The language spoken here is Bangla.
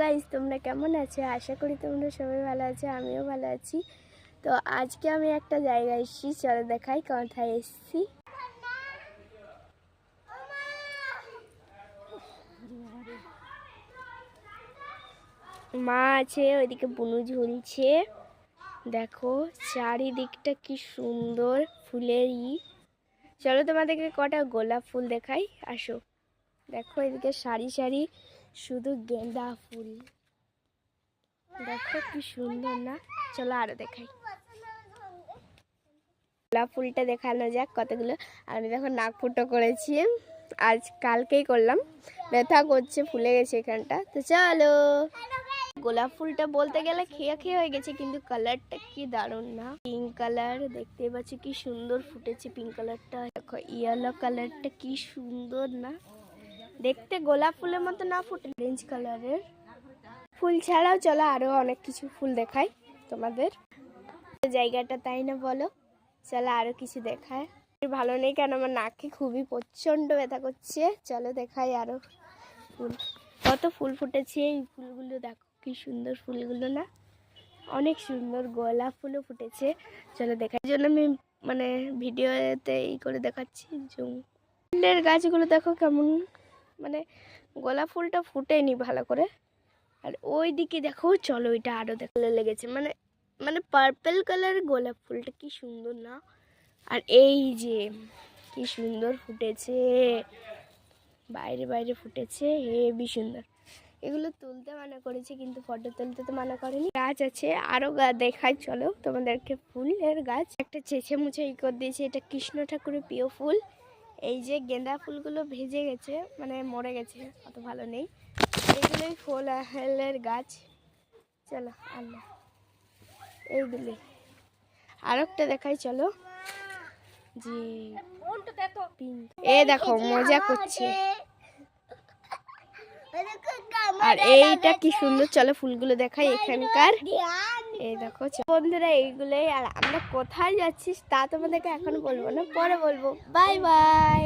গাইস, তোমরা কেমন আছো? আশা করি তোমরা সবাই ভালো আছো, আমিও ভালো আছি। তো আজকে আমি একটা জায়গায় এসেছি, চলো দেখাই কোথায় এসেছি। মা আছে ওইদিকে, বুনু ঝুলছে। দেখো চারিদিকটা কি সুন্দর ফুলের চলো তোমাদেরকে কটা গোলাপ ফুল দেখাই, আসো। দেখো এদিকে সারি সারি শুধু গেঁদা ফুল, দেখো কি সুন্দর না? চলো আরো দেখাই। গোলাপ ফুলটা দেখানো যাক কতগুলো। আমি দেখো নাক ফুটো করেছি, আজ কালকেই করলাম, ব্যথা করছে, ফুলে গেছে এখানটা। তো চলো, গোলাপ ফুলটা বলতে গেলে খেয়ে খেয়ে হয়ে গেছে, কিন্তু কালারটা কি দারুণ না? পিঙ্ক কালার, দেখতে পাচ্ছি কি সুন্দর ফুটেছে পিঙ্ক কালারটা। দেখো ইয়েলো কালারটা কি সুন্দর না দেখতে, গোলাপ ফুলের মতো না ফুটে, অরেঞ্জ কালারের ফুল ছাড়াও চলো আরো অনেক কিছু ফুল দেখাই তোমাদের। জায়গাটা তাই না বলো? চলো আরো কিছু দেখায়। ভালো নেই কেন, আমার নাকে খুবই প্রচন্ড ব্যথা করছে। চলো দেখাই আরো ফুল, কত ফুল ফুটেছে। এই ফুলগুলো দেখো কি সুন্দর ফুলগুলো না, অনেক সুন্দর। গোলাপ ফুলও ফুটেছে, চলো দেখাই। এই জন্য আমি মানে ভিডিওতে এই করে দেখাচ্ছি। ফুলের গাছগুলো দেখো কেমন, মানে গোলাপ ফুলটা ফুটেনি ভালো করে। আর ওই দিকে দেখো, চলো ওইটা আরো দেখতে লেগেছে, মানে মানে পার্পল কালার গোলাপ ফুলটা কি সুন্দর না? আর এই যে কি সুন্দর ফুটেছে, বাইরে বাইরে ফুটেছে, হেবি সুন্দর। এগুলো তুলতে মানা করেছে, কিন্তু ফটো তুলতে তো মানা করেনি। গাছ আছে আরো দেখাই, চলো তোমাদেরকে। ফুলের গাছ একটা চেঁচে মুছে ই করে দিয়েছে, এটা কৃষ্ণ ঠাকুরের প্রিয় ফুল। এই যে গেঁদা ফুলগুলো ভেজে গেছে, মানে মরে গেছে, অত ভালো নেই। এগুলোই ফুলের গাছ। চলো আল্লাহ, এইগুলি আর একটা দেখাই, চলো। জি এ দেখো মজা করছে, আর এইটা কি সুন্দর। চলো ফুলগুলো দেখাই এখানকার। এই দেখো বন্ধুরা, এইগুলোই। আর আমরা কোথায় যাচ্ছি তা তোমাদেরকে এখন বলবো না, পরে বলবো। Bye bye.